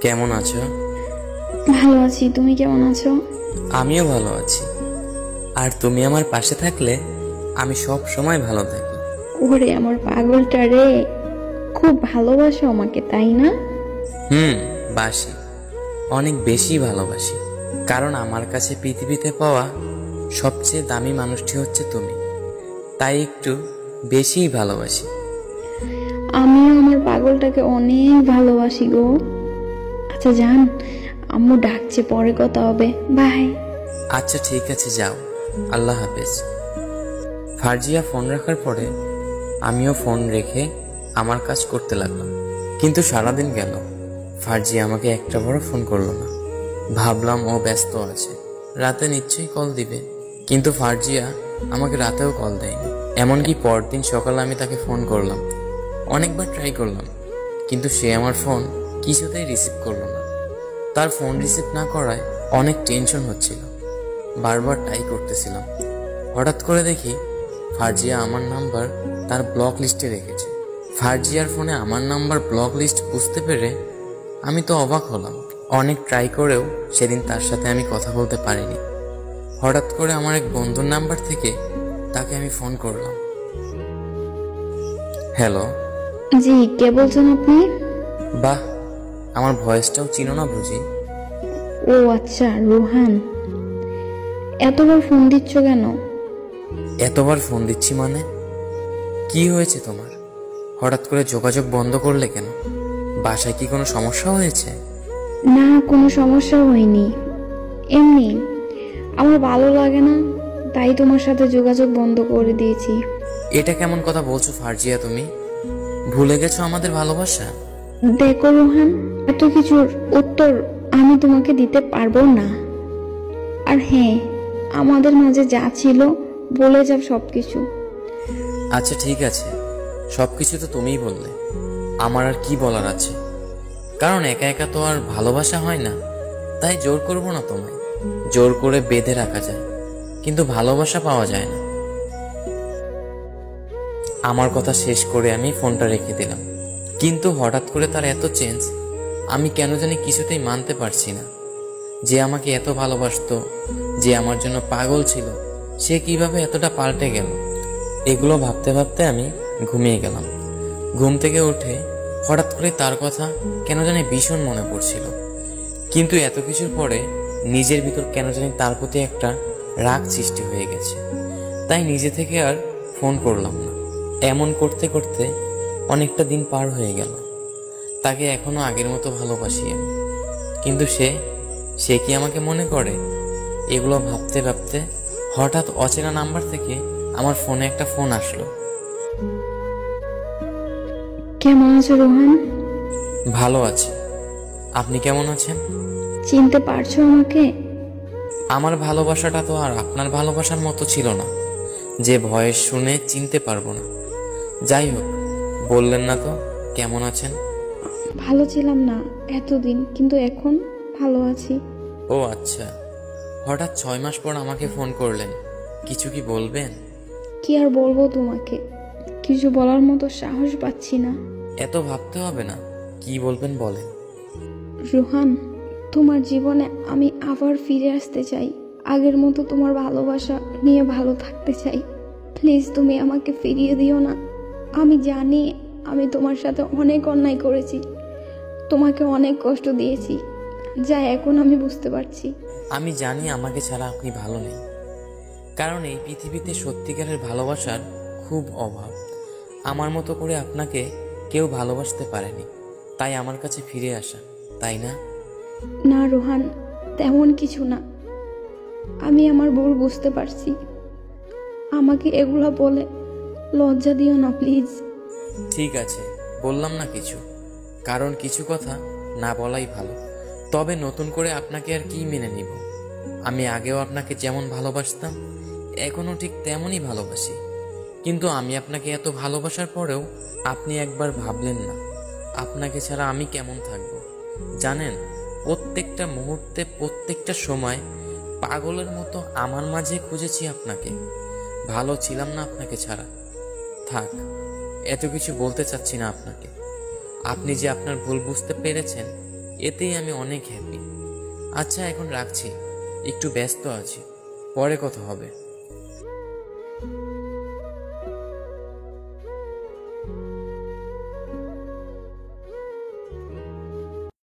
কেমন আছো? ভালো আছি, তুমি কেমন আছো? আমিও ভালো আছি। আর তুমি আমার পাশে থাকলে আমি সব সময় ভালো থাকি। ওরে আমার পাগলটা রে, খুব ভালোবাসো আমাকে তাই না? বাসি, অনেক বেশি ভালোবাসি। কারণ আমার কাছে পৃথিবীতে পাওয়া সবচেয়ে দামি মানুষটি হচ্ছে তুমি, তাই একটু বেশিই ভালোবাসি। আমিও আমার পাগলটাকে অনেক ভালোবাসি গো। আচ্ছা জান, আম্মু ডাকছে, পরে কথা হবে, বাই। আচ্ছা ঠিক আছে, যাও, আল্লাহ হাফেজ। ফারজিয়া ফোন রাখার পরে আমিও ফোন রেখে আমার কাজ করতে লাগলাম। কিন্তু সারাদিন গেল, ফারজিয়া আমাকে একটা বড় ফোন করলো না। ভাবলাম ও ব্যস্ত আছে, রাতে নিশ্চয়ই কল দিবে। কিন্তু ফারজিয়া আমাকে রাতেও কল দেয়নি। এমনকি পরদিন সকালে আমি তাকে ফোন করলাম, অনেকবার ট্রাই করলাম, কিন্তু সে আমার ফোন কিছুতেই রিসিভ করলো না। তার ফোন রিসিভ না করায় অনেক টেনশন হচ্ছিল, বারবার ট্রাই করতেছিলাম। হঠাৎ করে দেখি ফারজিয়া আমার নাম্বার তার ব্লক লিস্টে রেখেছে। ফারজিয়ার ফোনে আমার নাম্বার ব্লক লিস্ট বুঝতে পেরে আমি তো অবাক হলাম। অনেক ট্রাই করেও সেদিন তার সাথে আমি কথা বলতে পারিনি। হঠাৎ করে আমার এক বন্ধুর নাম্বার থেকে তাকে আমি ফোন করলাম। হ্যালো। জি, কে বলছেন আপনি? বাহ, আমার ভয়েসটাও চিনো না বুঝি? ও আচ্ছা, রোহান। এতবার ফোন দিচ্ছ কেন? এতবার ফোন দিচ্ছি মানে? কি হয়েছে তোমার? হঠাৎ করে যোগাযোগ বন্ধ করলে কেন? বাসায় কি কোনো সমস্যা হয়েছে? না, কোনো সমস্যা হয়নি, এমনি আমার ভালো লাগে না, তাই তোমার সাথে যোগাযোগ বন্ধ করে দিয়েছি। এটা কেমন কথা বলছো ফারজিয়া? তুমি ভুলে গেছো আমাদের ভালোবাসা? দেখো রোহান, এত কিছুর উত্তর আমি তোমাকে দিতে পারবো না। আর হ্যাঁ, আমাদের মাঝে যা ছিল বলে যাব সবকিছু। আচ্ছা ঠিক আছে, সবকিছু তো তুমিই বললে, আমার আর কি বলার আছে? কারণ একা একা তো আর ভালোবাসা হয় না, তাই জোর করবো না তোমায়। জোর করে বেঁধে রাখা যায়, কিন্তু ভালোবাসা পাওয়া যায় না। আমার কথা শেষ করে আমি ফোনটা রেখে দিলাম। কিন্তু হঠাৎ করে তার এত চেঞ্জ, আমি কেন জানি কিছুতেই মানতে পারছি না। যে আমাকে এত ভালোবাসতো, যে আমার জন্য পাগল ছিল, সে কিভাবে এতটা পাল্টে গেল? এগুলো ভাবতে ভাবতে আমি ঘুমিয়ে গেলাম। ঘুম থেকে উঠে হঠাৎ করে তার কথা কেন জানি ভীষণ মনে পড়ছিল। কিন্তু এত কিছুর পরে নিজের ভিতর কেন জানি তার প্রতি একটা রাগ সৃষ্টি হয়ে গেছে, তাই নিজে থেকে আর ফোন করলাম না। এমন করতে করতে অনেকটা দিন পার হয়ে গেল। তাকে এখনো আগের মতো ভালোবাসি আমি, কিন্তু সে কি আমাকে মনে করে? এগুলো ভাবতে ভাবতে হঠাৎ অচেনা নাম্বার থেকে আমার ফোনে একটা ফোন আসলো। কেমন আছো রোহান? ভালো আছে, আপনি কেমন আছেন? চিনতে পারছো আমাকে? আমার ভালোবাসাটা তো আর আপনার ভালোবাসার মতো ছিল না, যে ভয়েস শুনে চিনতে পারবো না। যাই হোক, বললেন না তো কেমন আছেন? ভালো ছিলাম না এতদিন, কিন্তু এখন ভালো আছি। ও আচ্ছা, হঠাৎ 6 মাস পর আমাকে ফোন করলেন, কিছু কি বলবেন? কি আর বলবো তোমাকে, কিছু বলার মতো সাহস পাচ্ছি না। এত ভাবতে হবে না, কি বলবেন বলেন। রোহান, তোমার জীবনে আমি আবার ফিরে আসতে চাই, আগের মতো তোমার ভালোবাসা নিয়ে ভালো থাকতে চাই। প্লিজ তুমি আমাকে ফিরিয়ে দিও না। আমি জানি আমি তোমার সাথে অনেক অন্যায় করেছি, তোমাকে অনেক কষ্ট দিয়েছি, যা এখন আমি বুঝতে পারছি। আমি জানি আমাকে ছাড়া আপনি ভালো নেই, কারণ এই পৃথিবীতে সত্যিকারের ভালোবাসার খুব অভাব। আমার মতো করে আপনাকে কেউ ভালোবাসতে পারেনি, তাই আমার কাছে ফিরে আসা, তাই না? না রোহান, তেমন কিছু না, আমি আমার ভুল বুঝতে পারছি। আমাকে এগুলা বলে লজ্জা দিও না প্লিজ। ঠিক আছে, বললাম না কিছু, কারণ কিছু কথা না বলাই ভালো। তবে নতুন করে আপনাকে আর কি মেনে নিব? আমি আগেও আপনাকে যেমন ভালোবাসতাম এখনও ঠিক তেমনই ভালোবাসি। কিন্তু আমি আপনাকে এত ভালোবাসার পরেও আপনি একবার ভাবলেন না আপনাকে ছাড়া আমি কেমন থাকব। জানেন, প্রত্যেকটা মুহূর্তে প্রত্যেকটা সময় পাগলের মতো আমার মাঝে খুঁজেছি আপনাকে। ভালো ছিলাম না আপনাকে ছাড়া। থাক, এত কিছু বলতে চাচ্ছি না আপনাকে। আপনি যে আপনার ভুল বুঝতে পেরেছেন এতেই আমি অনেক হ্যাপি। আচ্ছা, এখন রাখছি, একটু ব্যস্ত আছি, পরে কথা হবে।